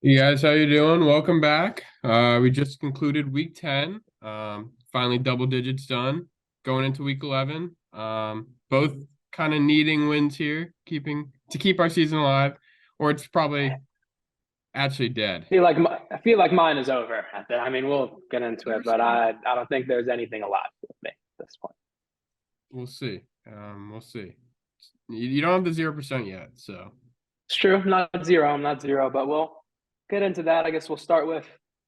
You guys, how you doing? Welcome back. We just concluded week 10. Finally double digits done. Going into week 11. Both kind of needing wins here, keep our season alive, or it's probably actually dead. I feel like mine is over. I mean, we'll get into it, but I don't think there's anything alive with me at this point. We'll see. We'll see. You don't have the 0% yet, so It's true. I'm not zero. I'm not zero, but we'll get into that. I guess we'll start with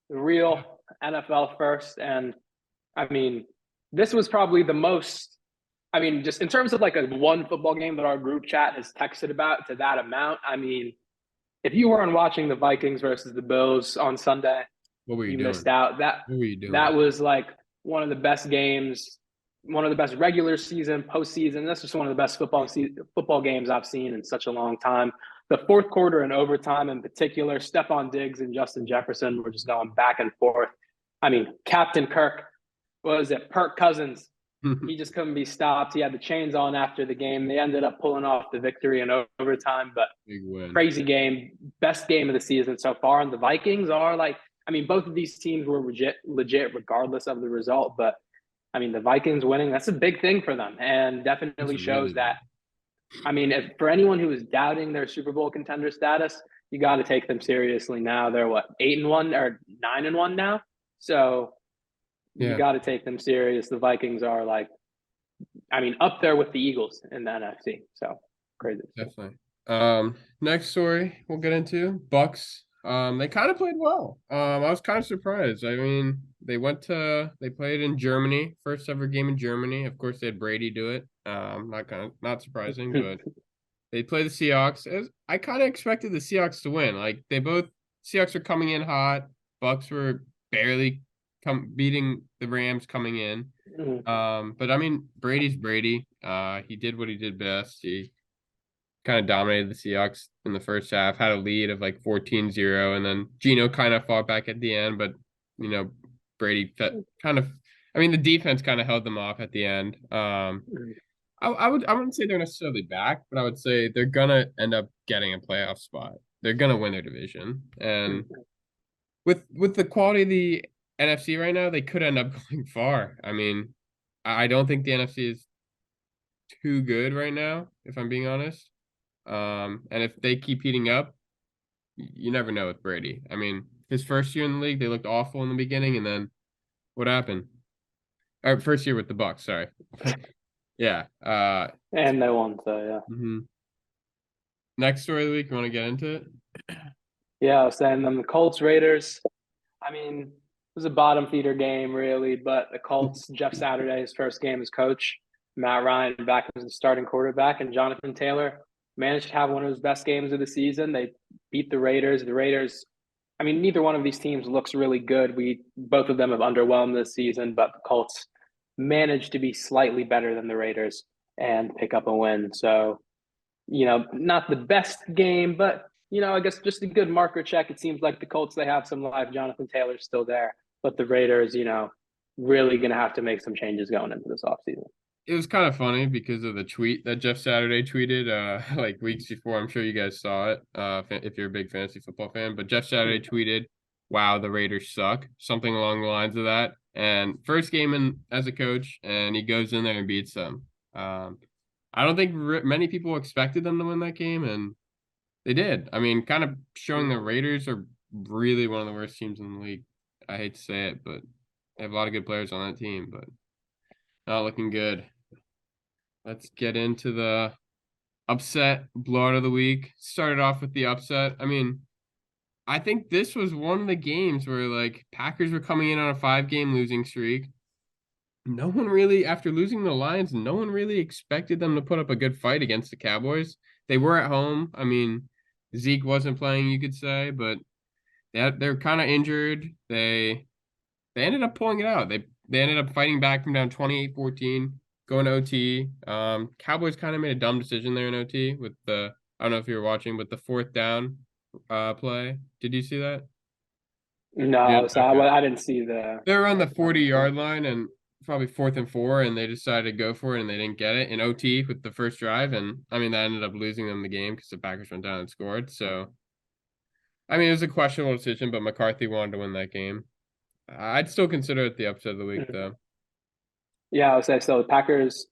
the real NFL first. And I mean, this was probably the most. I mean, just in terms of like a one football game that our group chat has texted about to that amount. I mean, if you weren't watching the Vikings versus the Bills on Sunday, what were you you doing? missed out. That What were you that doing? was like one of the best games, one of the best regular season, postseason. That's just one of the best football games I've seen in such a long time. The fourth quarter and overtime in particular, Stephon Diggs and Justin Jefferson were just going back and forth. I mean, Captain Kirk, what was it? Kirk Cousins. He just couldn't be stopped. He had the chains on after the game. They ended up pulling off the victory in overtime, but Big win. crazy game, best game of the season so far. And the Vikings are like, I mean, both of these teams were legit regardless of the result. But I mean, the Vikings winning, that's a big thing for them and That's definitely really shows big. that. I mean, if, for anyone who is doubting their Super Bowl contender status, you got to take them seriously now. They're what, 8-1 or 9-1 now? So you Yeah, got to take them serious. The Vikings are like, I mean, up there with the Eagles in the NFC. So crazy. definitely. Next story we'll get into Bucks. They kind of played well. I was kind of surprised. I mean, they played in Germany, first ever game in Germany. Of course, they had Brady do it. Not surprising, but they played the Seahawks. I kind of expected the Seahawks to win. Like Seahawks are coming in hot. Bucks were barely come beating the Rams coming in. But I mean, Brady's Brady. He did what he did best. He kind of dominated the Seahawks in the first half, had a lead of like 14-0, and then Gino kind of fought back at the end, but you know, Brady kind of I mean the defense kind of held them off at the end. I wouldn't say they're necessarily back, but I would say they're gonna end up getting a playoff spot. They're gonna win their division. And with the quality of the NFC right now, they could end up going far. I mean, I don't think the NFC is too good right now, if I'm being honest. And if they keep heating up, you never know with Brady. I mean, his first year in the league, they looked awful in the beginning, and then what happened? Or first year with the Bucks, sorry. Yeah. And they won. So, yeah. Mhm. Next story of the week, you want to get into it? Yeah, I was saying them the Colts Raiders. I mean, it was a bottom feeder game, really, but the Colts, Jeff Saturday's first game as coach, Matt Ryan back as the starting quarterback, and Jonathan Taylor managed to have one of his best games of the season. They beat the Raiders. The Raiders, I mean, neither one of these teams looks really good. We both of them have underwhelmed this season, but the Colts managed to be slightly better than the Raiders and pick up a win. So not the best game, but I guess just a good marker check. It seems like the Colts, they have some life. Jonathan Taylor's still there, but the Raiders, really going to have to make some changes going into this offseason. It was kind of funny because of the tweet that Jeff Saturday tweeted like weeks before. I'm sure you guys saw it if you're a big fantasy football fan. But Jeff Saturday tweeted, "Wow, the Raiders suck," something along the lines of that. And first game in as a coach, and he goes in there and beats them. I don't think many people expected them to win that game, and they did. I mean, kind of showing the Raiders are really one of the worst teams in the league. I hate to say it, but they have a lot of good players on that team, but not looking good. Let's get into the upset blowout of the week. Started off with the upset. I mean, I think this was one of the games where like Packers were coming in on a 5-game losing streak. No one really, after losing the Lions, no one really expected them to put up a good fight against the Cowboys. They were at home. I mean, Zeke wasn't playing, you could say, but they're kind of injured. They ended up pulling it out. They ended up fighting back from down 28-14, going to OT. Cowboys kind of made a dumb decision there in OT with the I don't know if you were watching, but the fourth down play. Did you see that? Yeah. No, so Okay. I didn't see the They were on the fourth down 40-yard play. line and probably 4th and 4, and they decided to go for it and they didn't get it in OT with the first drive. And I mean that ended up losing them the game because the Packers went down and scored. So I mean, it was a questionable decision, but McCarthy wanted to win that game. I'd still consider it the upset of the week, Mhm. though. Yeah, I would say so. The Packers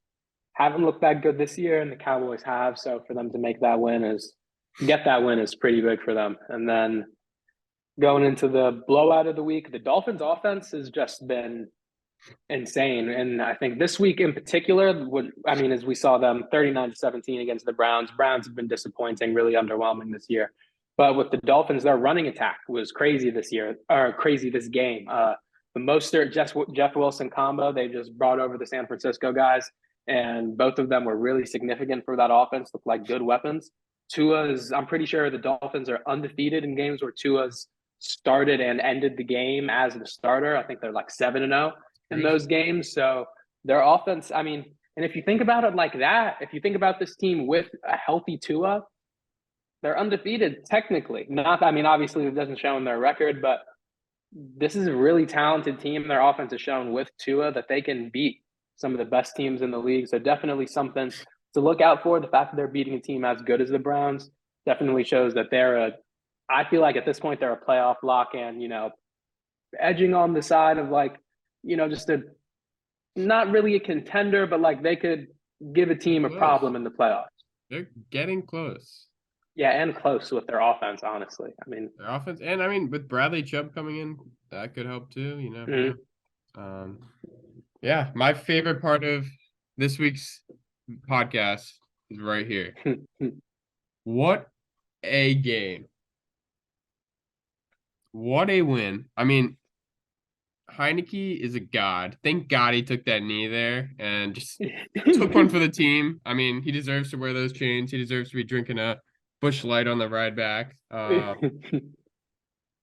haven't looked that good this year, and the Cowboys have. So for them to make that win is get that win is pretty big for them. And then going into the blowout of the week, the Dolphins' offense has just been insane. And I think this week in particular, as we saw them 39-17 against the Browns. Browns have been disappointing, really underwhelming this year. But with the Dolphins, their running attack was crazy this year, or crazy this game. The Mostert Jeff Wilson combo, they just brought over the San Francisco guys, and both of them were really significant for that offense. Looked like good weapons. I'm pretty sure the Dolphins are undefeated in games where Tua's started and ended the game as the starter. I think they're like 7-0 in Crazy. those games. So their offense, and if you think about it like that, if you think about this team with a healthy Tua, they're undefeated technically. Not, obviously it doesn't show in their record, but this is a really talented team. Their offense has shown with Tua that they can beat some of the best teams in the league. So definitely something to look out for. The fact that they're beating a team as good as the Browns definitely shows that I feel like at this point they're a playoff lock, and edging on the side of just a not really a contender, but like they could give a They're team a close. problem in the playoffs. They're getting close. Yeah, and close with their offense, honestly. Their offense, and I mean, with Bradley Chubb coming in, that could help too. You never know. Um, yeah, my favorite part of this week's podcast is right here. What a game. What a win. I mean, Heineke is a god. Thank God he took that knee there and just took one for the team. I mean, he deserves to wear those chains. He deserves to be drinking a Bush Light on the ride back.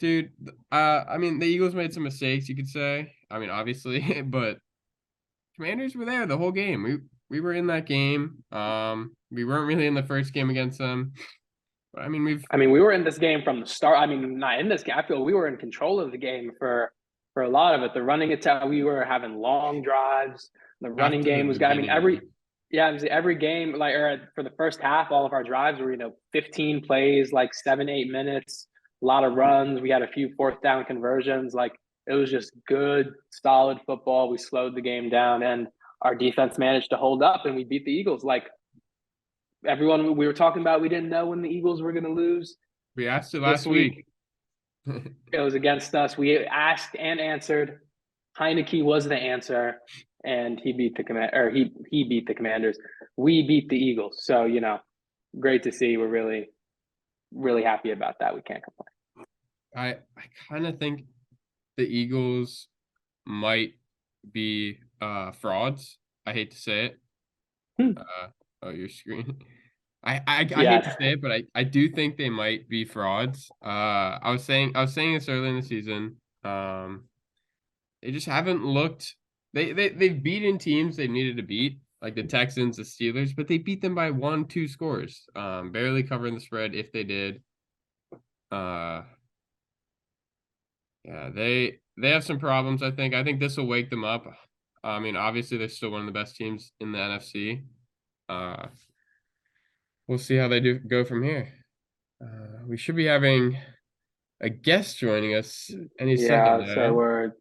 Dude, I mean, the Eagles made some mistakes, you could say. I mean, obviously, but Commanders were there the whole game. We were in that game. We weren't really in the first game against them. But I mean, we were in this game from the start. Not in this game. I feel we were in control of the game for a lot of it. The running attack, we were having long drives. The running after the game was good. beginning. Every game, for the first half, all of our drives were 15 plays, like 7-8 minutes, a lot of runs. We had a few fourth down conversions. Like it was just good, solid football. We slowed the game down, and our defense managed to hold up, and we beat the Eagles. Like everyone we were talking about, we didn't know when the Eagles were going to lose. We asked it This last week. week, it was against us. We asked and answered. Heineke was the answer, and he beat he beat the Commanders. We beat the Eagles. So great to see. We're really, really happy about that. We can't complain. I kind of think the Eagles might be frauds. I hate to say it. Oh, your screen. I hate to say it, but I do think they might be frauds. I was saying this early in the season. They just haven't looked. They've beaten teams they needed to beat, like the Texans, the Steelers, but they beat them by 1-2 scores. Barely covering the spread if they did. Yeah, they have some problems, I think. I think this will wake them up. I mean, obviously they're still one of the best teams in the NFC. We'll see how they go from here. We should be having a guest joining us any second Yeah, so now. we're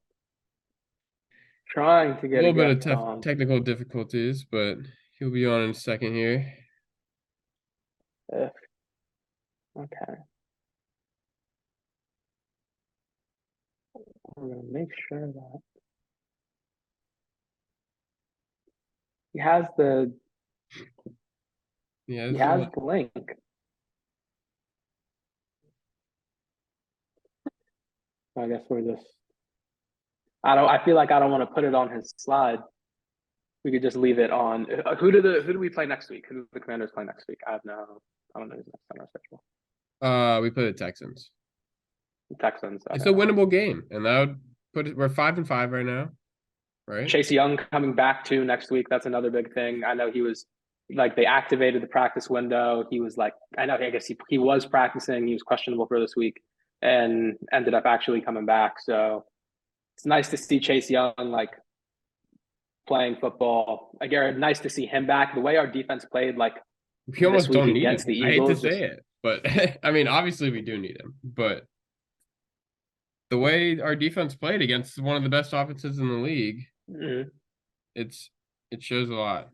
trying to A get a little bit of guest on. technical difficulties, but he'll be on in a second here. Okay. We're gonna make sure that he has the Yeah, he has the link. I guess we're just. I feel like I don't want to put it on his slide. We could just leave it on. Who do we play next week? Who do the Commanders play next week? I don't know who's next on our schedule. We play the Texans. The Texans. It's Okay. a winnable game, and that would put it. We're 5-5 right now, right? Chase Young coming back too next week. That's another big thing. I know he was they activated the practice window. He was I guess he was practicing. He was questionable for this week and ended up actually coming back. So it's nice to see Chase Young playing football. Again, nice to see him back. The way our defense played we almost this week don't need against him. the I hate to Eagles. say it, but I mean, obviously we do need him, but the way our defense played against one of the best offenses in the league, Mhm. it shows a lot.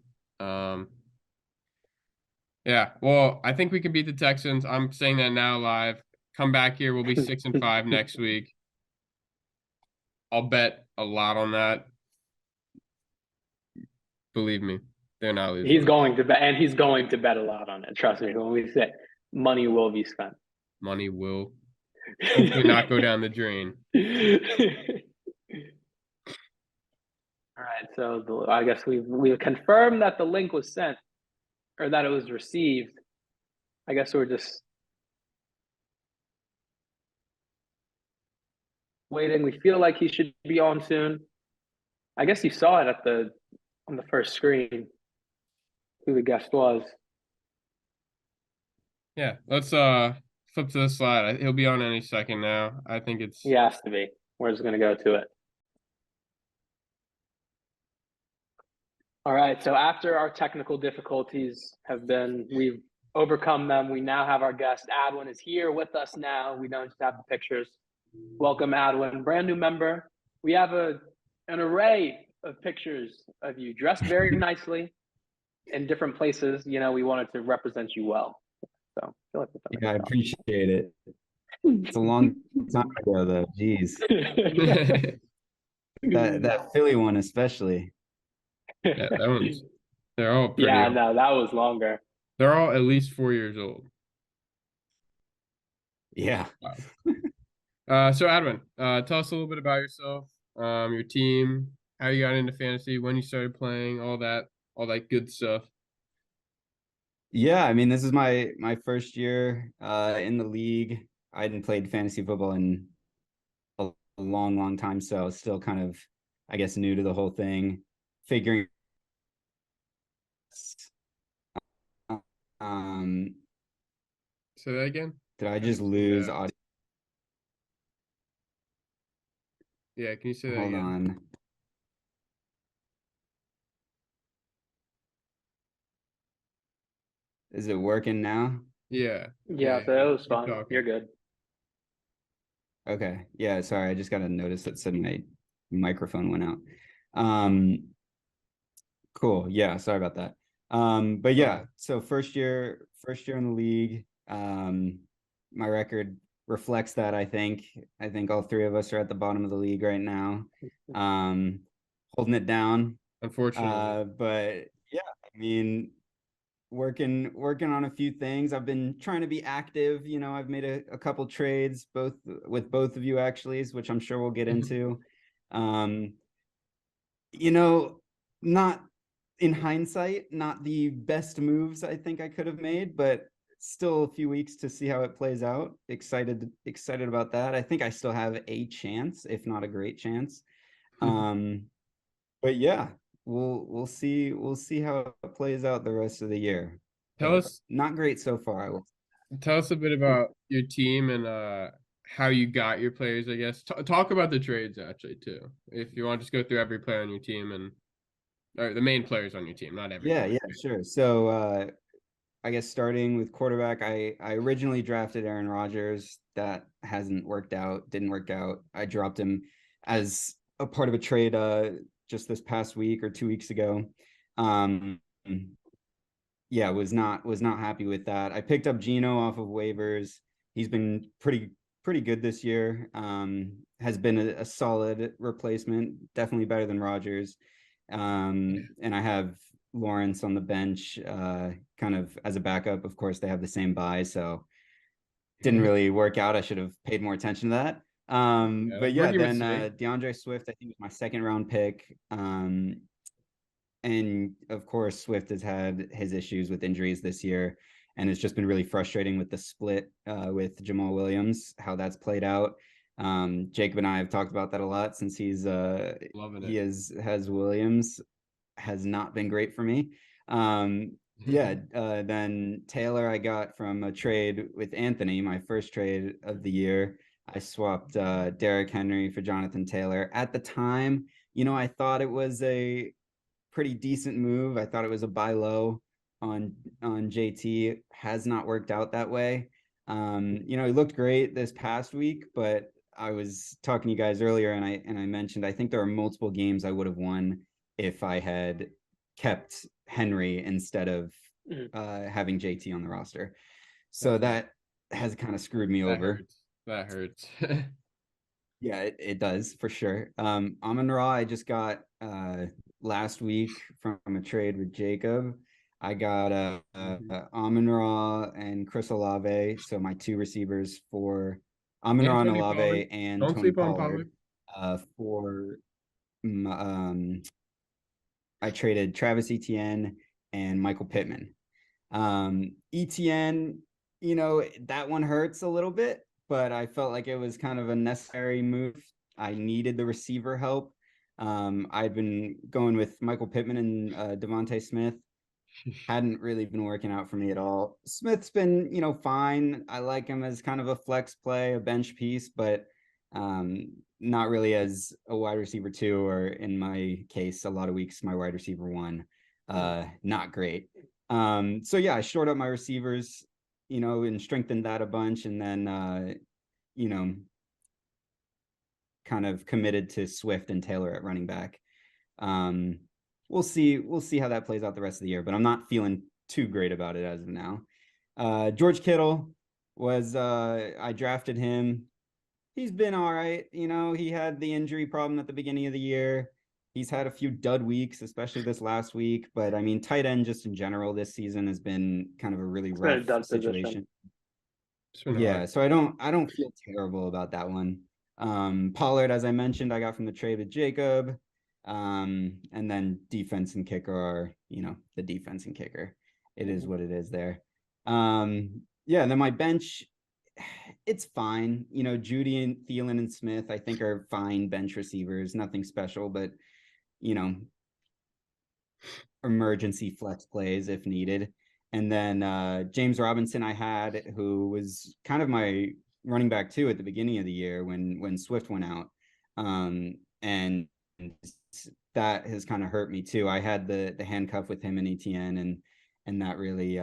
Yeah, well, I think we can beat the Texans. I'm saying that now live. Come back here, we'll be 6-5 next week. I'll bet a lot on that. Believe me, they're not losing. He's going to bet, and he's going to bet a lot on it. Trust me, when we say money will be spent. Money will hopefully not go down the drain. All right, so I guess we've confirmed that the link was sent, or that it was received. I guess we're just waiting. We feel like he should be on soon. I guess you saw it on the first screen who the guest was. Yeah, let's flip to the slide. He'll be on any second now. I think it's He has to be. We're just gonna go to it. All right. So after our technical difficulties we've overcome them. We now have our guest. Adwyn is here with us now. We don't just have the pictures. Welcome, Adwyn, brand new member. We have an array of pictures of you dressed very nicely in different places. You know, we wanted to represent you well. So I feel like yeah, I appreciate it. It's a long time ago, though. Jeez, that Philly one especially. yeah, that one's. They're all pretty. Yeah, old. no, that was longer. They're all at least 4 years old. Yeah. So Adwyn, tell us a little bit about yourself, your team, how you got into fantasy, when you started playing, all that good stuff. Yeah, I mean, this is my first year in the league. I hadn't played fantasy football in a long time, so still kind of, I guess, new to the whole thing, figuring. Say that again. Did I just lose Yeah. audio? Yeah, can you say that Hold again? on. Is it working now? Yeah. Yeah, so it was Keep fun. talking. You're good. Okay. Yeah, sorry. I just got a notice that said my microphone went out. Cool. Yeah, sorry about that. But yeah, so first year in the league. My record reflects that, I think. I think all three of us are at the bottom of the league right now. Holding it down. Unfortunately. But yeah, I mean, working on a few things. I've been trying to be active. You know, I've made a couple trades, both of you actually, which I'm sure we'll get into. You know, not in hindsight, not the best moves I think I could have made, but still a few weeks to see how it plays out. Excited about that. I think I still have a chance, if not a great chance. But yeah, we'll see how it plays out the rest of the year. Tell us Not great so far. Tell us a bit about your team and how you got your players, I guess. Talk about the trades actually too. If you want to just go through every player on your team or the main players on your team, not every Yeah, player. yeah, sure. So I guess starting with quarterback, I originally drafted Aaron Rodgers. That didn't work out. I dropped him as a part of a trade just this past week or 2 weeks ago. Yeah, was not happy with that. I picked up Geno off of waivers. He's been pretty good this year. Has been a solid replacement, definitely better than Rodgers. And I have Lawrence on the bench, kind of as a backup. Of course, they have the same bye, so didn't really work out. I should have paid more attention to that. But yeah, then DeAndre Swift, I think, was my second round pick. And of course, Swift has had his issues with injuries this year, and it's just been really frustrating with the split with Jamal Williams, how that's played out. Jacob and I have talked about that a lot since has Williams. Has not been great for me. Then Taylor I got from a trade with Anthony, my first trade of the year. I swapped Derrick Henry for Jonathan Taylor. At the time, you know, I thought it was a pretty decent move. I thought it was a buy low on JT. Has not worked out that way. You know, he looked great this past week, but I was talking to you guys earlier, and I mentioned I think there are multiple games I would have won if I had kept Henry instead of having JT on the roster. So that has kind of screwed me over. That hurts. Yeah, it does for sure. Amon-Ra, I just got last week from a trade with Jacob. I got Amon-Ra and Chris Olave. So my two receivers for Amon-Ra and Olave and Don't Tony sleep on Pollard. I traded Travis Etienne and Michael Pittman. Etienne, that one hurts a little bit, but I felt like it was kind of a necessary move. I needed the receiver help. I'd been going with Michael Pittman and Devontae Smith. Hadn't really been working out for me at all. Smith's been, fine. I like him as kind of a flex play, a bench piece, but not really as a wide receiver 2, or in my case, a lot of weeks, my wide receiver 1. Not great. So yeah, I shored up my receivers, and strengthened that a bunch, and then kind of committed to Swift and Taylor at running back. We'll see how that plays out the rest of the year, but I'm not feeling too great about it as of now. George Kittle was I drafted him. He's been all right. He had the injury problem at the beginning of the year. He's had a few dud weeks, especially this last week. But I mean, tight end just in general this season has been kind of a really rough situation. Yeah, so I don't feel terrible about that one. Pollard, as I mentioned, I got from the trade with Jacob. And then defense and kicker are, the defense and kicker. It is what it is there. Yeah, and then my bench, it's fine. Judy and Thielen and Smith, I think, are fine bench receivers. Nothing special, but emergency flex plays if needed. And then James Robinson I had, who was kind of my running back too at the beginning of the year when Swift went out. And that has kind of hurt me too. I had the handcuff with him and Etienne, and that really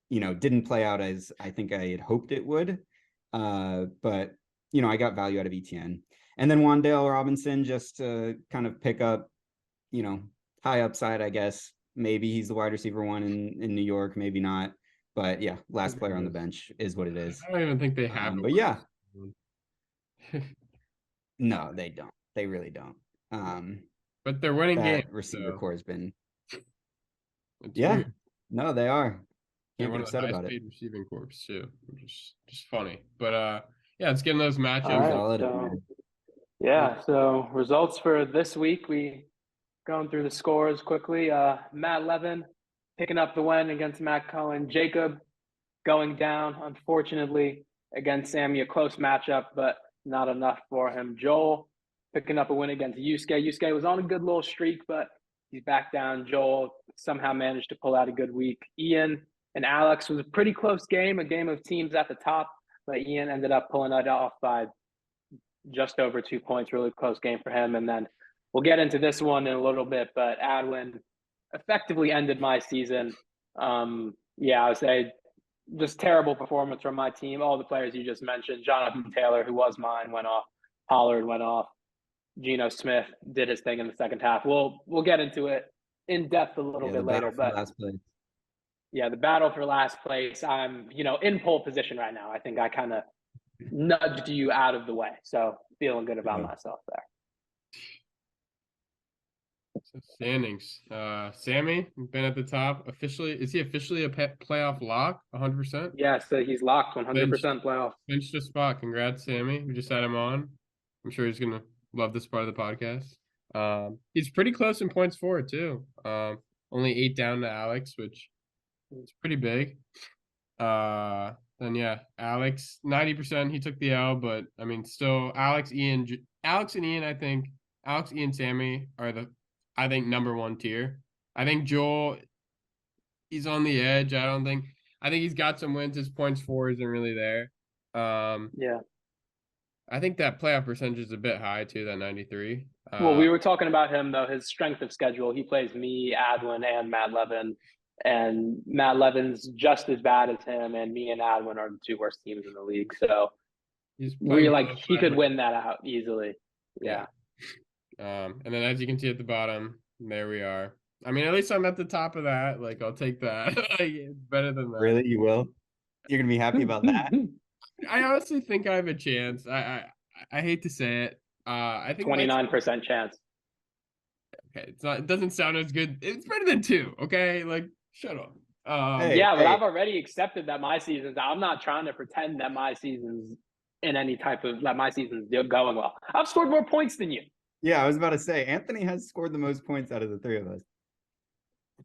didn't play out as I think I had hoped it would. But I got value out of Etienne. And then Wan'Dale Robinson, just to kind of pick up, high upside, I guess. Maybe he's the wide receiver 1 in New York, maybe not. But yeah, last player on the bench is what it is. I don't even think they have. But yeah. No, they don't. They really don't. But they're winning games. Receiver core has been. It's yeah. weird. No, they are. They're one of the highest paid receiving corps too, which is just funny. But yeah, let's get in those matchups. So results for this week, we going through the scores quickly. Matt Levin picking up the win against Matt Cohen. Jacob going down, unfortunately, against Sammy. A close matchup, but not enough for him. Joel picking up a win against Yusuke. Yusuke was on a good little streak, but he's back down. Joel somehow managed to pull out a good week. Ian and Alex was a pretty close game, a game of teams at the top, but Ian ended up pulling it off by just over 2 points. Really close game for him. And then we'll get into this one in a little bit, but Adwyn effectively ended my season. I would say just terrible performance from my team. All the players you just mentioned, Jonathan Taylor, who was mine, went off. Pollard went off. Geno Smith did his thing in the second half. We'll get into it in depth a little bit later. But the battle for last place. I'm in pole position right now. I think I kind of nudged you out of the way, so feeling good about myself there. Standings. Sammy been at the top officially. Is he officially a playoff lock? 100%. Yeah, so he's locked 100% playoff. Clinched a spot. Congrats, Sammy. We just had him on. I'm sure he's gonna love this part of the podcast. He's pretty close in points for it too. Only 8 down to Alex, which is pretty big. Then yeah, Alex 90%. He took the L, but I mean, still Alex and Ian. I think Alex, Ian, Sammy are I think number 1 tier. I think Joel, he's on the edge. I think he's got some wins. His points for isn't really there. I think that playoff percentage is a bit high too, that 93. Well, we were talking about him though, his strength of schedule. He plays me, Adwyn, and Matt Levin. And Matt Levin's just as bad as him, and me and Adwyn are the 2 worst teams in the league. So He's where you're playing like well he could 500. win that out easily. Yeah. And then as you can see at the bottom, there we are. I mean, at least I'm at the top of that. Like, I'll take that. Like, it's better than that. Really, you will? You're gonna be happy about that? I honestly think I have a chance. I hate to say it. I think my 29% chance. okay, it's not. It doesn't sound as good. It's better than 2. Okay, like shut up. Hey, Yeah, but hey. I've already accepted that my season's. I'm not trying to pretend that my season's in any type of that my season's going well. I've scored more points than you. Yeah, I was about to say Anthony has scored the most points out of the three of us.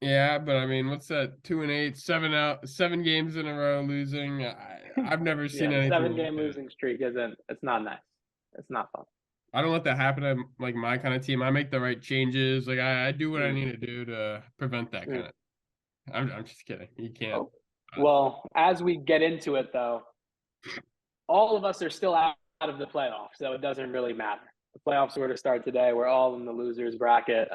Yeah, but I mean, what's that? 2 and 8, 7 games in a row losing. I've never seen Yeah, the anything like 7-game that. losing streak isn't. It's not nice. It's not fun. I don't let that happen to like my kind of team. I make the right changes. Like I do what I Mm. need to do to prevent that kind of. I'm just kidding. You can't. Oh. Well, as we get into it, though, all of us are still out of the playoffs, so it doesn't really matter. The playoffs were to start today. We're all in the losers bracket.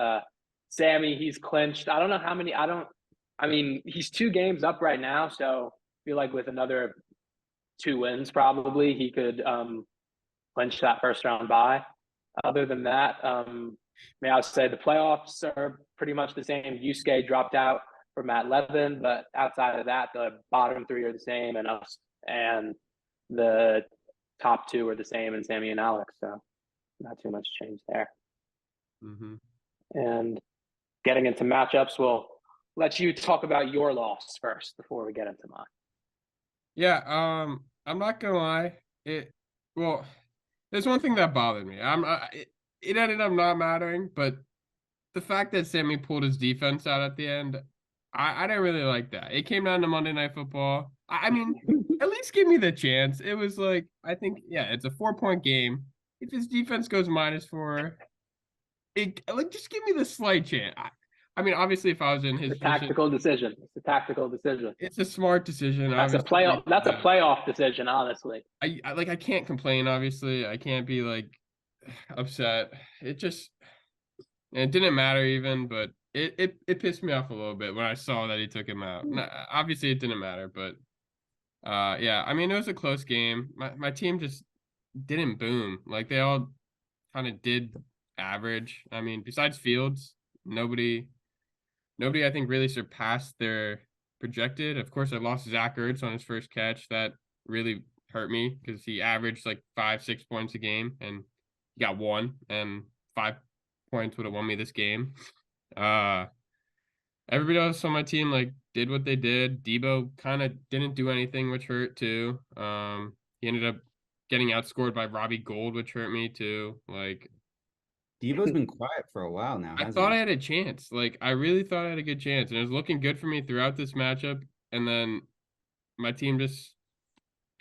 Sammy, he's clinched. I don't know how many. I mean, he's 2 games up right now, so I feel like with another 2 wins, probably he could clinch that first round bye. Other than that, may I say the playoffs are pretty much the same. Yusuke dropped out for Matt Levin, but outside of that, the bottom 3 are the same, and us and the top 2 are the same, and Sammy and Alex. So not too much change there. Mm-hmm. And getting into matchups, we'll let you talk about your loss first before we get into mine. Yeah. I'm not gonna lie. Well, there's one thing that bothered me. It ended up not mattering, but the fact that Sammy pulled his defense out at the end, I didn't really like that. It came down to Monday Night Football. I mean, at least give me the chance. It was like, I think, yeah, it's a 4-point game. If his defense goes -4, just give me the slight chance. I mean, obviously, if I was in his It's a tactical decision. It's a tactical decision. it's a smart decision. That's a Obviously, playoff. That's a playoff decision, honestly. I can't complain. Obviously, I can't be like upset. It didn't matter even, but it pissed me off a little bit when I saw that he took him out. Obviously, it didn't matter, but yeah. I mean, it was a close game. My team just didn't boom. Like they all kind of did average. I mean, besides Fields, nobody I think really surpassed their projected. Of course, I lost Zach Ertz on his first catch. That really hurt me because he averaged like 5-6 points a game and he got 1, and 5 points would have won me this game. Everybody else on my team like did what they did. Debo kind of didn't do anything, which hurt too. He ended up getting outscored by Robbie Gould, which hurt me too. Like Debo's been quiet for a while now. I thought I had a chance. Like I really thought I had a good chance, and it was looking good for me throughout this matchup. And then my team just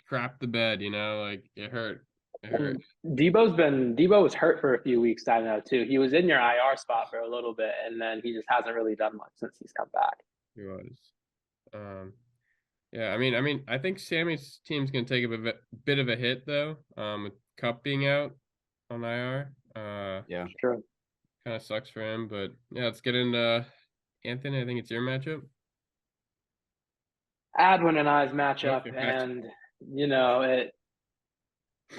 crapped the bed. Like it hurt. It hurt. Debo was hurt for a few weeks. I know too. He was in your IR spot for a little bit, and then he just hasn't really done much since he's come back. He was. Yeah. I mean, I think Sammy's team's gonna take a bit of a hit though. With Cup being out on IR. Yeah. True. Kind of sucks for him, but yeah, let's get into Anthony. I think it's your matchup. Adwyn and I's matchup, Okay, and it.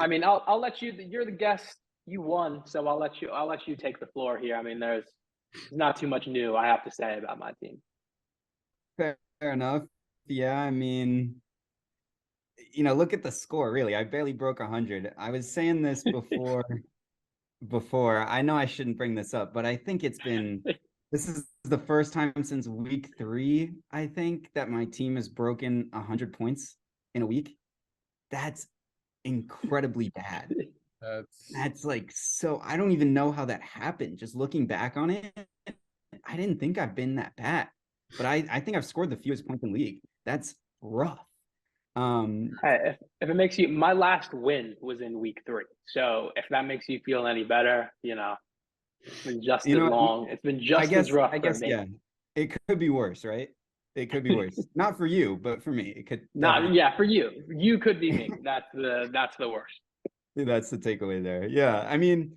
I mean, I'll let you. You're the guest. You won, so I'll let you take the floor here. I mean, there's not too much new I have to say about my team. Fair enough. Yeah, I mean, look at the score. Really, I barely broke 100. I was saying this before. I know I shouldn't bring this up, but I think this is the first time since week 3, I think, that my team has broken 100 points in a week. That's incredibly bad. That's like, so I don't even know how that happened. Just looking back on it, I didn't think I've been that bad, but I think I've scored the fewest points in the league. That's rough. If it makes you, my last win was in week 3. So if that makes you feel any better, it's been just as long. It's been just as rough. I guess, yeah. It could be worse, right? It could be worse. Not for you, but for me, it could. For you. You could be me. That's the worst. That's the takeaway there. Yeah. I mean,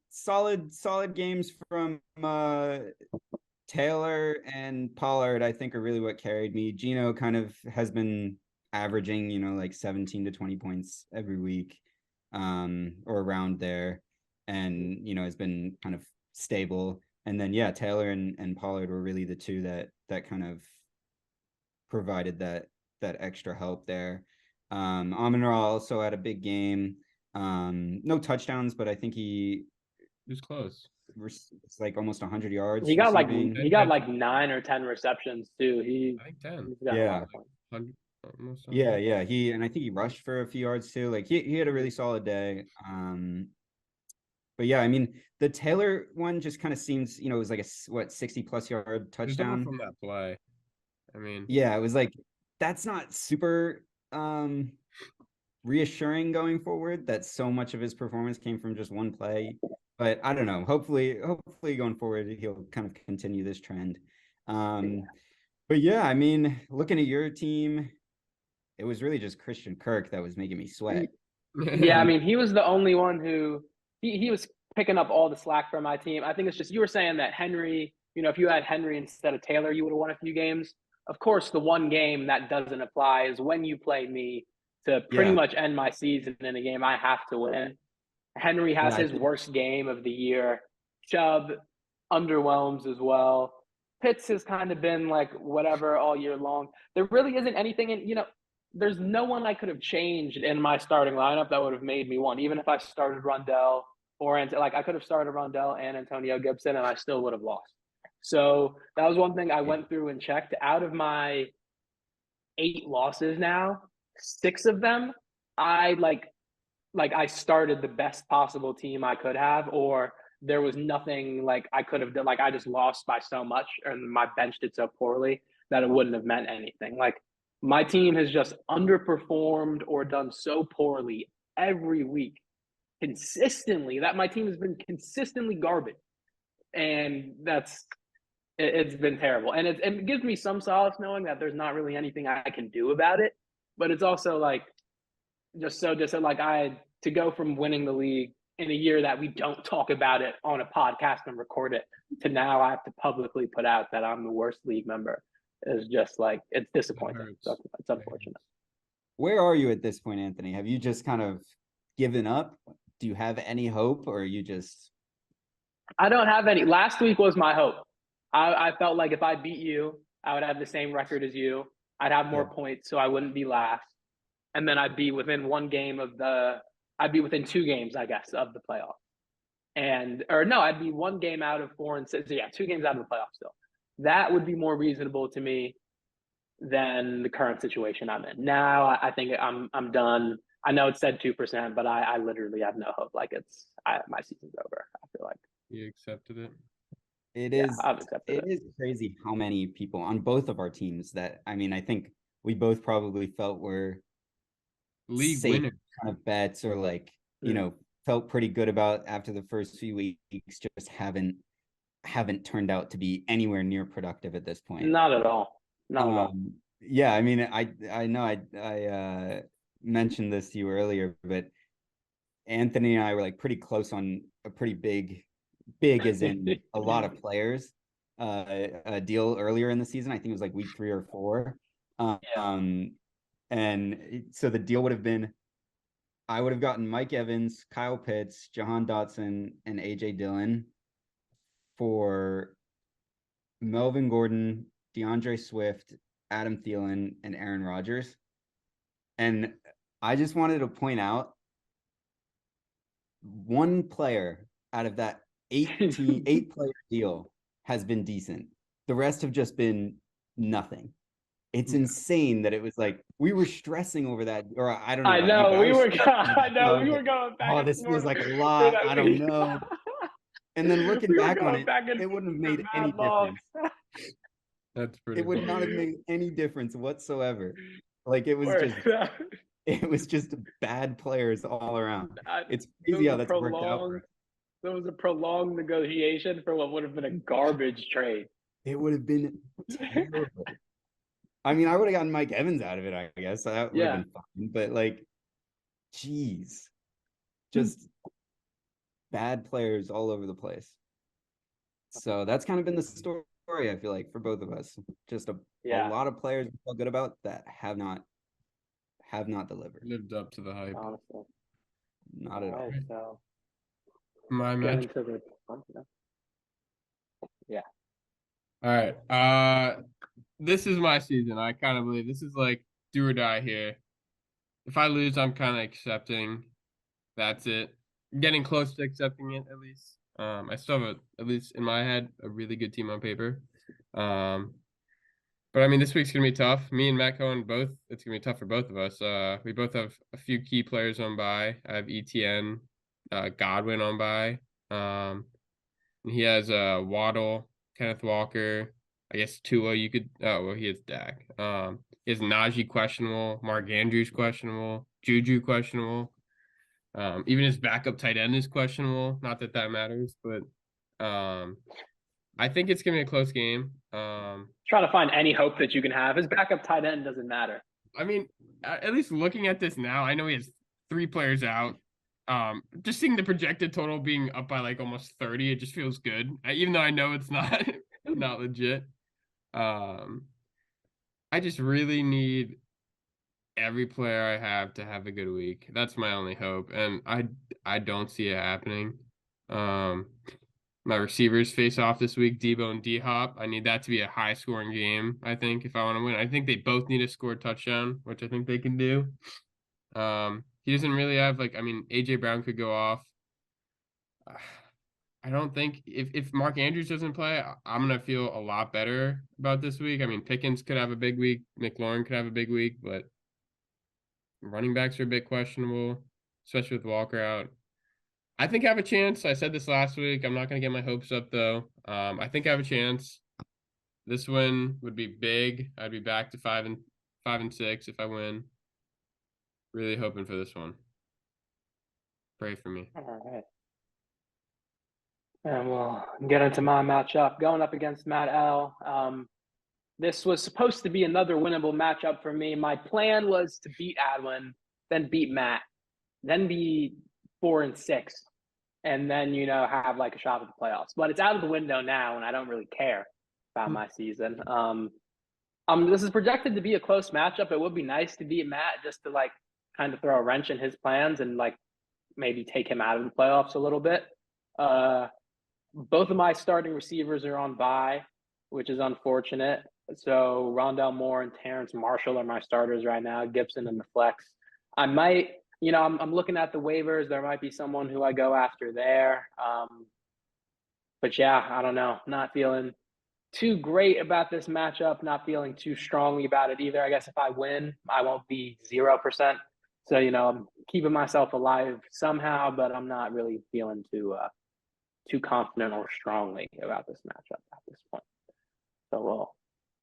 solid games from Taylor and Pollard, I think, are really what carried me. Gino kind of has been averaging, like 17 to 20 points every week, or around there, and has been kind of stable. And then Taylor and Pollard were really the two that kind of provided that extra help there. Amon-Ra also had a big game. No touchdowns, but I think He was close. it's like almost 100 yards. He got receiving. he got like 9 or 10 receptions too. I think 10. He's got a lot of points. 100, almost 100. Yeah. And I think he rushed for a few yards too. Like he had a really solid day. But yeah, I mean, the Taylor one just kind of seems, it was like a 60+ yard touchdown from that play. I mean, yeah, it was like that's not super reassuring going forward that so much of his performance came from just one play. But I don't know. Hopefully going forward he'll kind of continue this trend. But yeah, I mean, looking at your team, it was really just Christian Kirk that was making me sweat. Yeah, I mean, he was the only one who he was picking up all the slack for my team. I think it's just you were saying that Henry, if you had Henry instead of Taylor, you would have won a few games. Of course, the one game that doesn't apply is when you play me to pretty much end my season in a game I have to win. Henry has his worst game of the year. Chubb underwhelms as well. Pitts has kind of been like whatever all year long. There really isn't anything in, there's no one I could have changed in my starting lineup that would have made me one. Even if I started Rondell I could have started Rondell and Antonio Gibson and I still would have lost. So that was one thing I went through and checked. Out of my 8 losses now, 6 of them, I I started the best possible team I could have, or there was nothing I could have done. I just lost by so much and my bench did so poorly that it wouldn't have meant anything. My team has just underperformed or done so poorly every week consistently that my team has been consistently garbage. And it's been terrible. And it gives me some solace knowing that there's not really anything I can do about it. But it's also to go from winning the league in a year that we don't talk about it on a podcast and record it to now I have to publicly put out that I'm the worst league member is just it's disappointing. So it's unfortunate. Where are you at this point, Anthony? Have you just kind of given up? Do you have any hope, or are you just? I don't have any. Last week was my hope. I felt like if I beat you, I would have the same record as you. I'd have more points, so I wouldn't be last. And then I'd be within 2 games, I guess, of the playoff. I'd be 1 game out of 4 and 6. Yeah, 2 games out of the playoff still. That would be more reasonable to me than the current situation I'm in. Now I think I'm done. I know it said 2%, but I literally have no hope. My season's over. I feel like. You accepted it? I've accepted it. It is crazy how many people on both of our teams that, I mean, I think we both probably felt were league safe winner kind of bets or felt pretty good about after the first few weeks, just haven't turned out to be anywhere near productive at this point. Not at all. Not at all. Yeah, I mean, I know I mentioned this to you earlier, but Anthony and I were pretty close on a pretty big as in a lot of players a deal earlier in the season. I think it was week 3 or 4. And so the deal would have been I would have gotten Mike Evans, Kyle Pitts, Jahan Dotson, and AJ Dillon for Melvin Gordon, DeAndre Swift, Adam Thielen, and Aaron Rodgers. And I just wanted to point out one player out of that 8-player deal has been decent. The rest have just been nothing. It's insane that it was we were stressing over that, or I don't know. I know we were going back. Oh, this feels like a lot. I don't know. And then looking back on it, it wouldn't have made any difference. That's pretty. It would not have made any difference whatsoever. It was just bad players all around. It's crazy how that's worked out. There was a prolonged negotiation for what would have been a garbage trade. It would have been terrible. I mean, I would have gotten Mike Evans out of it, I guess. That would have been fine. But geez, just bad players all over the place. So that's kind of been the story, I feel like, for both of us. Just a lot of players we feel good about that have not have not delivered. Lived up to the hype. honestly. Not at all. Alright, so My get match. into the yeah. All right. This is my season. I kind of believe this is like do or die here. If I lose, I'm kind of accepting. That's it. Getting close to accepting it at least. I still have at least in my head a really good team on paper. But I mean, this week's gonna be tough. Me and Matt Cohen both. It's gonna be tough for both of us. We both have a few key players on bye. I have ETN, Godwin on bye. And he has Waddle, Kenneth Walker. I guess Tua. You could. Oh well, he has Dak. He has Najee questionable. Mark Andrews questionable. Juju questionable. Even his backup tight end is questionable. Not that that matters, but I think it's gonna be a close game. Trying to find any hope that you can have. His backup tight end doesn't matter. I mean, at least looking at this now, I know he has 3 players out. Just seeing the projected total being up by like almost 30, it just feels good. Even though I know it's not not legit. I just really need every player I have to have a good week. That's my only hope, and I don't see it happening. My receivers face off this week, Debo and D-Hop. I need that to be a high-scoring game, I think, if I want to win. I think they both need to score a touchdown, which I think they can do. He doesn't really have, like, I mean, A.J. Brown could go off. I don't think if Mark Andrews doesn't play, I'm going to feel a lot better about this week. I mean, Pickens could have a big week. McLaurin could have a big week, but running backs are a bit questionable, especially with Walker out. I think I have a chance. I said this last week. I'm not going to get my hopes up, though. I think I have a chance. This win would be big. I'd be back to 5-6 if I win. Really hoping for this one. Pray for me. All right. And we'll get into my matchup. Going up against Matt L. This was supposed to be another winnable matchup for me. My plan was to beat Adwyn, then beat Matt, then be 4-6, and then, have like a shot at the playoffs. But it's out of the window now, and I don't really care about my season. This is projected to be a close matchup. It would be nice to beat Matt just to like kind of throw a wrench in his plans and like maybe take him out of the playoffs a little bit. Both of my starting receivers are on bye, which is unfortunate. So Rondell Moore and Terrence Marshall are my starters right now. Gibson in the flex. I might, I'm looking at the waivers. There might be someone who I go after there. But yeah, I don't know. Not feeling too great about this matchup. Not feeling too strongly about it either. I guess if I win, I won't be 0%. So, I'm keeping myself alive somehow, but I'm not really feeling too confident or strongly about this matchup at this point. So we'll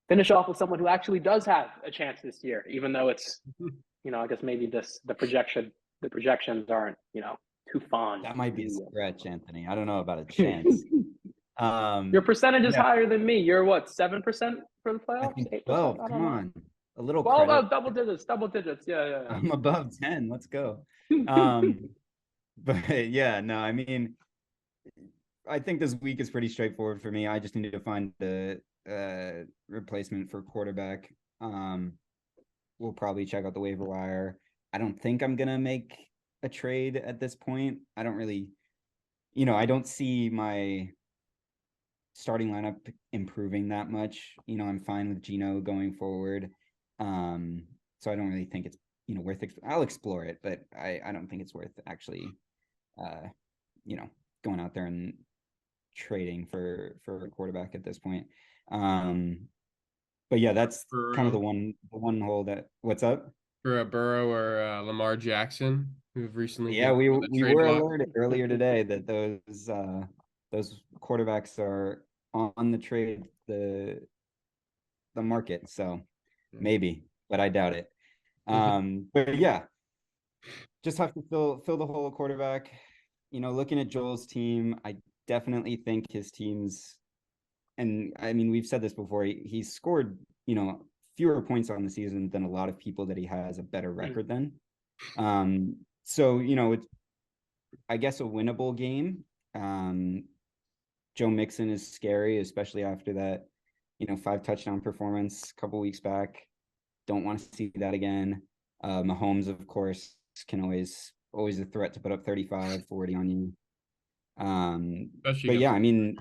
finish off with someone who actually does have a chance this year, even though it's, I guess maybe the projections aren't, too fond. That might be a stretch, Anthony. I don't know about a chance. Your percentage is higher than me. You're what, 7% for the playoffs? I think 8%? 12. I don't Come know. on. A little Well, credit. double digits. Yeah. I'm above 10. Let's go. But yeah, no, I mean, I think this week is pretty straightforward for me. I just need to find the replacement for quarterback. We'll probably check out the waiver wire. I don't think I'm gonna make a trade at this point. I don't really, I don't see my starting lineup improving that much. I'm fine with Gino going forward. So I don't really think it's worth it. I'll explore it, but I don't think it's worth actually going out there and trading for a quarterback at this point. But yeah, that's kind of the one hole that what's up for a Burrow or Lamar Jackson, who've recently we were block. alerted earlier today that those quarterbacks are on the market, so maybe, but I doubt it. But yeah, just have to fill the hole of quarterback. Looking at Joel's team, I definitely think his team's, and I mean, we've said this before, he's scored, fewer points on the season than a lot of people that he has a better record than. So, it's, I guess, a winnable game. Joe Mixon is scary, especially after that, 5 touchdown performance a couple weeks back. Don't want to see that again. Mahomes, of course, can always a threat to put up 35, 40 on you. Especially But yeah, against I mean,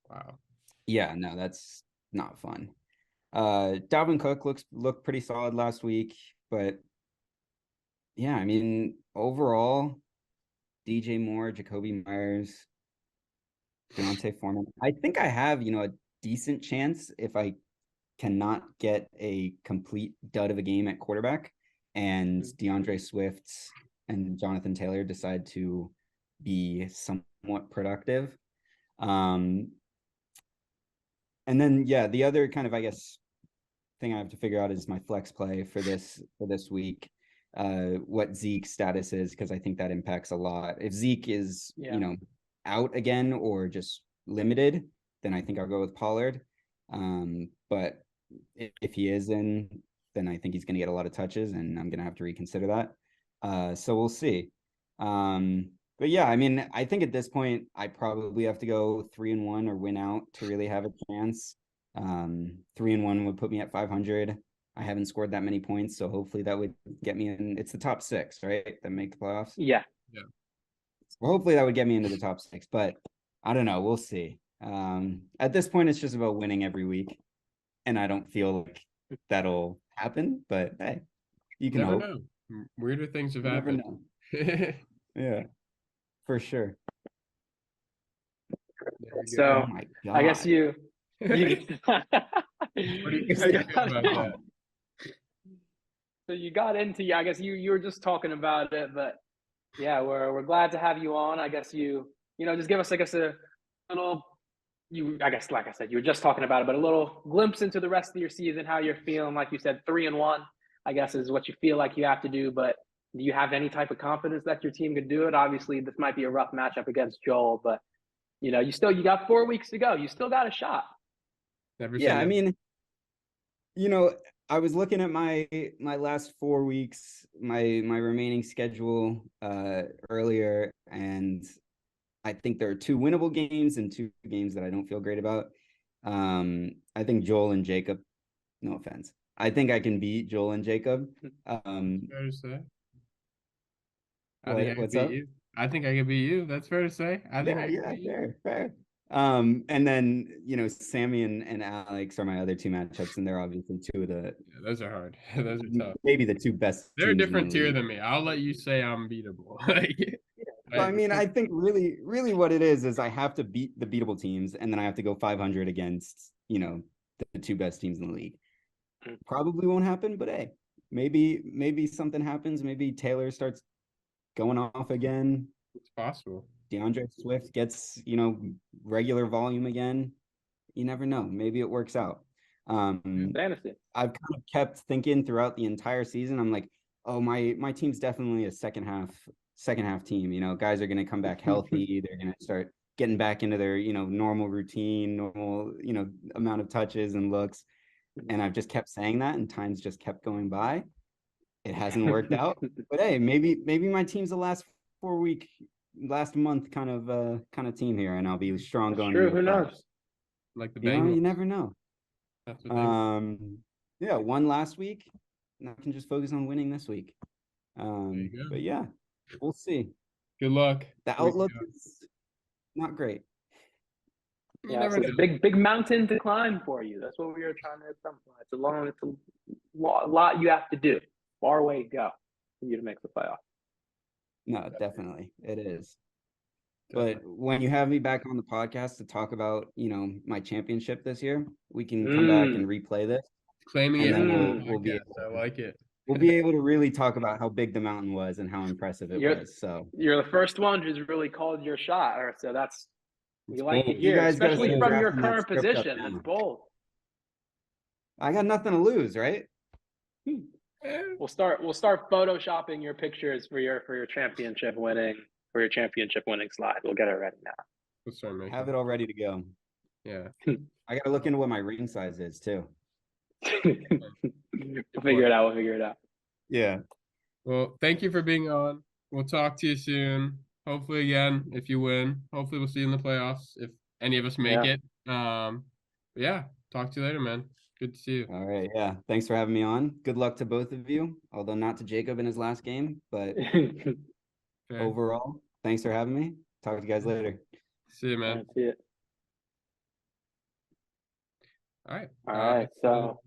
wow. yeah, no, that's not fun. Dalvin Cook looked pretty solid last week, but yeah, I mean, overall, DJ Moore, Jacoby Myers, Deontay Foreman. I think I have, a decent chance if I cannot get a complete dud of a game at quarterback and DeAndre Swift and Jonathan Taylor decide to be somewhat productive. And then yeah, the other kind of, I guess, thing I have to figure out is my flex play for this week. What Zeke's status is, because I think that impacts a lot. If Zeke is, out again or just limited, then I think I'll go with Pollard. But if he is in, then I think he's going to get a lot of touches, and I'm going to have to reconsider that. So we'll see. But yeah, I mean, I think at this point, I probably have to go 3-1 or win out to really have a chance. 3-1 would put me at 500. I haven't scored that many points, so hopefully that would get me in. It's the top 6, right? That make the playoffs. Yeah. Well, hopefully that would get me into the top 6, but I don't know. We'll see. At this point, it's just about winning every week, and I don't feel like that'll happen. But hey, you can Never hope. know. Weirder things have You never happened. know. Yeah, for sure. So Oh my I guess God. you What do you think about that? So you got into, I guess you were just talking about it, but yeah, we're glad to have you on. I guess just give us, I guess, a little, I guess, like I said, you were just talking about it, but a little glimpse into the rest of your season, how you're feeling. Like you said, 3-1, I guess, is what you feel like you have to do. But do you have any type of confidence that your team could do it? Obviously, this might be a rough matchup against Joel, but you got 4 weeks to go. You still got a shot. Never Yeah, say I never. mean, I was looking at my last 4 weeks, my remaining schedule earlier, and I think there are 2 winnable games and 2 games that I don't feel great about. I think Joel and Jacob, no offense, I think I can beat Joel and Jacob. Fair to say. I think I could What's beat up? you. I think I could beat you. That's fair to say. I think I could beat you. Fair. And then Sammy and Alex are my other 2 matchups, and they're obviously 2 of the Yeah, those are hard. Those are tough. maybe the 2 best They're a teams in the different tier league. than me. I'll let you say I'm beatable. So, I mean, I think really what it is I have to beat the beatable teams, and then I have to go 500 against, the 2 best teams in the league. Probably won't happen, but hey, maybe something happens. Maybe Taylor starts going off again. It's possible. DeAndre Swift gets, regular volume again. You never know. Maybe it works out. Fantasy. I've kind of kept thinking throughout the entire season. I'm like, oh, my team's definitely a second half team. Guys are going to come back healthy. They're going to start getting back into their, normal routine, normal, amount of touches and looks. And I've just kept saying that, and time's just kept going by. It hasn't worked out, but hey, maybe my team's the last month kind of team here, and I'll be strong That's going true. into the Who knows? playoffs. Like the Bengals. You never know. That's what they Yeah, won last week, and I can just focus on winning this week. But yeah, we'll see. Good luck. The outlook is not great. Yeah, so it's a big mountain to climb for you. That's what we were trying to exemplify. It's a lot you have to do. Far way to go for you to make the playoff. No, definitely it is. But when you have me back on the podcast to talk about, my championship this year, we can come back and replay this. Claiming and it. then we'll be able I like it. We'll be able to really talk about how big the mountain was and how impressive it was. So you're the first one who's really called your shot, or so that's we like to you hear, guys gotta especially start from your drafting that current script up position. now. That's bold. I got nothing to lose, right? We'll start photoshopping your pictures for your championship winning slide. We'll get it ready now. We'll start making Have it all ready to go. Yeah. I gotta look into what my ring size is too. We'll figure it out. Yeah. Well, thank you for being on. We'll talk to you soon. Hopefully again, if you win. Hopefully we'll see you in the playoffs if any of us make it. Yeah, talk to you later, man. Good to see you. All right. Yeah. Thanks for having me on. Good luck to both of you, although not to Jacob in his last game. But Fair. overall, thanks for having me. Talk to you guys later. See you, man. That's it. All right. All right. So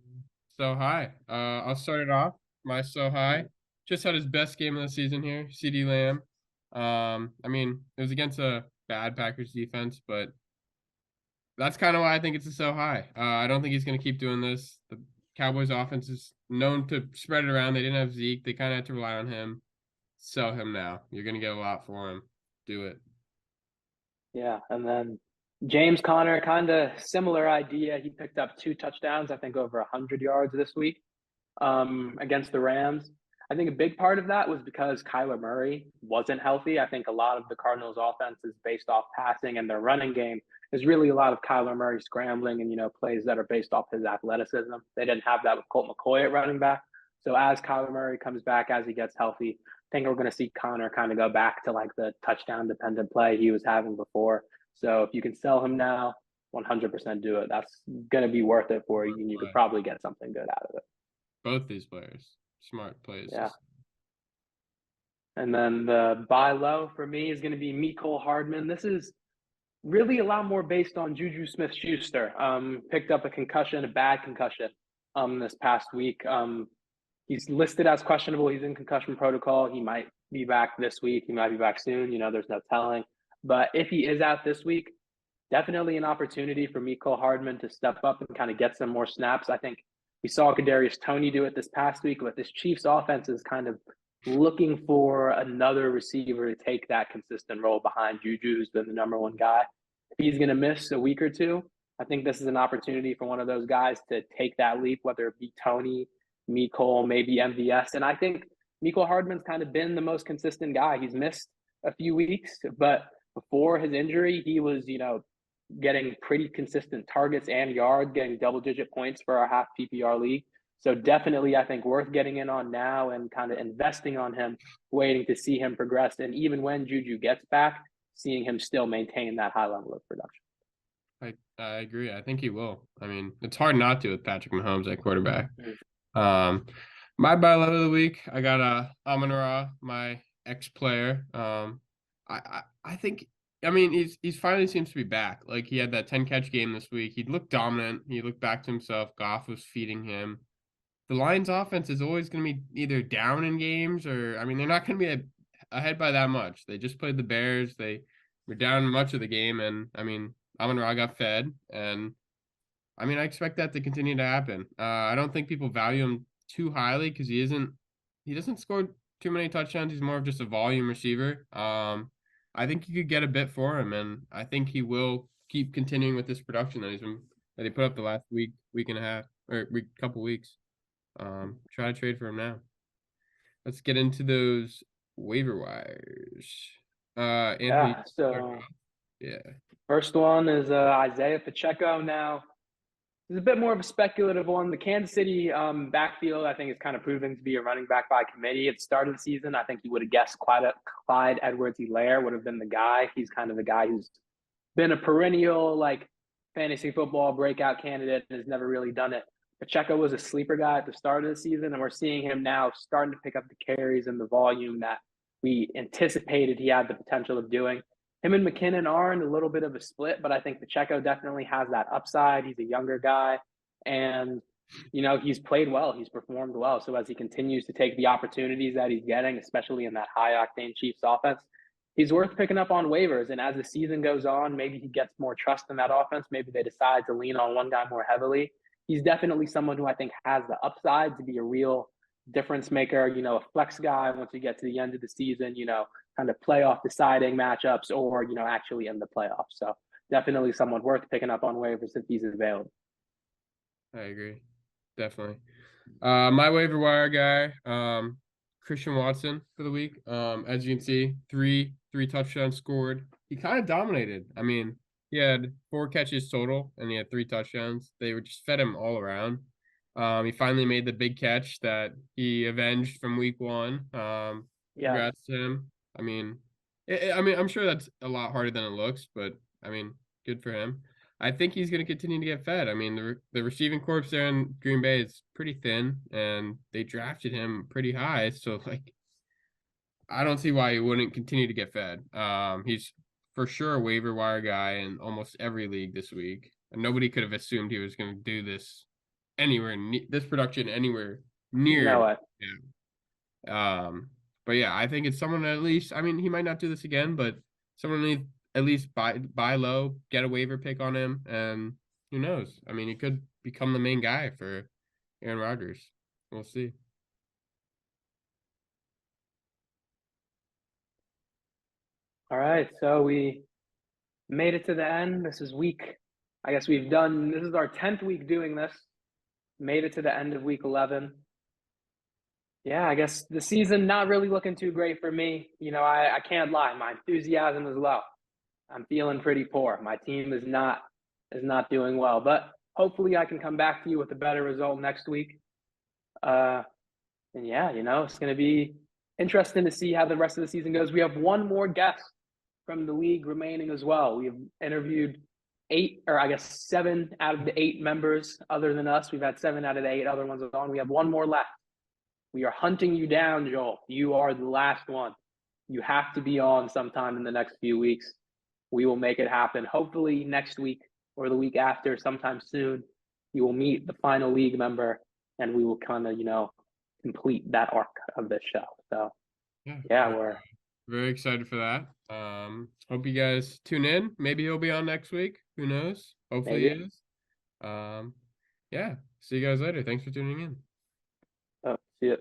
high. I'll start it off. My so high just had his best game of the season here. CD Lamb. I mean, it was against a bad Packers defense, but that's kind of why I think it's a so high. I don't think he's going to keep doing this. The Cowboys offense is known to spread it around. They didn't have Zeke. They kind of had to rely on him. Sell him now. You're going to get a lot for him. Do it. yeah, and then James Conner, kind of similar idea. He picked up 2 touchdowns, I think over 100 yards this week against the Rams. I think a big part of that was because Kyler Murray wasn't healthy. I think a lot of the Cardinals' offense is based off passing, and their running game is really a lot of Kyler Murray scrambling and, plays that are based off his athleticism. They didn't have that with Colt McCoy at running back. So as Kyler Murray comes back, as he gets healthy, I think we're going to see Connor kind of go back to like the touchdown dependent play he was having before. So if you can sell him now, 100% do it. That's going to be worth it for you, and you could probably get something good out of it. Both these players. Smart plays. Yeah. And then the buy low for me is going to be Mecole Hardman. This is really a lot more based on Juju Smith-Schuster. Picked up a bad concussion, this past week. He's listed as questionable. He's in concussion protocol. He might be back this week. He might be back soon. There's no telling. But if he is out this week, definitely an opportunity for Mecole Hardman to step up and kind of get some more snaps. I think we saw Kadarius Toney do it this past week, but this Chiefs offense is kind of looking for another receiver to take that consistent role behind Juju, who's been the number 1 guy. If he's going to miss a week or two, I think this is an opportunity for one of those guys to take that leap, whether it be Toney, Mecole, maybe MVS. And I think Mecole Hardman's kind of been the most consistent guy. He's missed a few weeks, but before his injury, he was, getting pretty consistent targets and yards, getting double-digit points for our half PPR league. So definitely, I think, worth getting in on now and kind of investing on him, waiting to see him progress. And even when Juju gets back, seeing him still maintain that high level of production. I agree. I think he will. I mean, it's hard not to with Patrick Mahomes at quarterback. My buy low of the week, I got Amon-Ra, my ex-player. I think, I mean, he's finally seems to be back. Like, he had that 10-catch game this week. He looked dominant. He looked back to himself. Goff was feeding him. The Lions' offense is always going to be either down in games or, I mean, they're not going to be ahead by that much. They just played the Bears. They were down much of the game, and, I mean, Amon-Ra got fed, and, I mean, I expect that to continue to happen. I don't think people value him too highly because he doesn't score too many touchdowns. He's more of just a volume receiver. I think you could get a bit for him, and I think he will keep continuing with this production that he put up the last week and a half, or couple weeks. Try to trade for him now. Let's get into those waiver wires. Anthony, yeah. First one is Isaiah Pacheco. Now, it's a bit more of a speculative one. The Kansas City backfield, I think, is kind of proving to be a running back by committee. At the start of the season, I think you would have guessed Clyde Edwards-Helaire would have been the guy. He's kind of the guy who's been a perennial, fantasy football breakout candidate and has never really done it. Pacheco was a sleeper guy at the start of the season, and we're seeing him now starting to pick up the carries and the volume that we anticipated he had the potential of doing. Him and McKinnon are in a little bit of a split, but I think Pacheco definitely has that upside. He's a younger guy, and, he's played well. He's performed well. So as he continues to take the opportunities that he's getting, especially in that high-octane Chiefs offense, he's worth picking up on waivers. And as the season goes on, maybe he gets more trust in that offense. Maybe they decide to lean on one guy more heavily. He's definitely someone who I think has the upside to be a real difference maker, a flex guy once you get to the end of the season, kind of playoff deciding matchups or, actually in the playoffs. So definitely someone worth picking up on waivers if he's available. I agree. Definitely. My waiver wire guy, Christian Watson for the week. As you can see, three touchdowns scored. He kind of dominated. I mean, he had 4 catches total and he had 3 touchdowns. They were just fed him all around. He finally made the big catch that he avenged from week 1. Congrats to him. I mean, I'm sure that's a lot harder than it looks, but I mean, good for him. I think he's going to continue to get fed. I mean, the receiving corps there in Green Bay is pretty thin, and they drafted him pretty high. So, like, I don't see why he wouldn't continue to get fed. He's for sure a waiver wire guy in almost every league this week. And nobody could have assumed he was going to do this this production anywhere near. No way. Yeah. But yeah, I think it's someone at least. I mean, he might not do this again, but someone needs at least buy low, get a waiver pick on him, and who knows? I mean, he could become the main guy for Aaron Rodgers. We'll see. All right, so we made it to the end. This is this is our 10th week doing this. Made it to the end of week 11. Yeah, I guess the season not really looking too great for me. You know, I can't lie. My enthusiasm is low. I'm feeling pretty poor. My team is not doing well, but hopefully I can come back to you with a better result next week. And yeah, you know, it's going to be interesting to see how the rest of the season goes. We have one more guest from the league remaining as well. We have interviewed 7 out of the 8 members other than us. We've had 7 out of the 8 other ones on. We have one more left. We are hunting you down, Joel. You are the last one. You have to be on sometime in the next few weeks. We will make it happen. Hopefully next week or the week after, sometime soon, you will meet the final league member and we will kind of, you know, complete that arc of this show. So yeah, we're very excited for that. Hope you guys tune in. Maybe he'll be on next week. Who knows? Hopefully he is. Yeah. See you guys later. Thanks for tuning in. See you.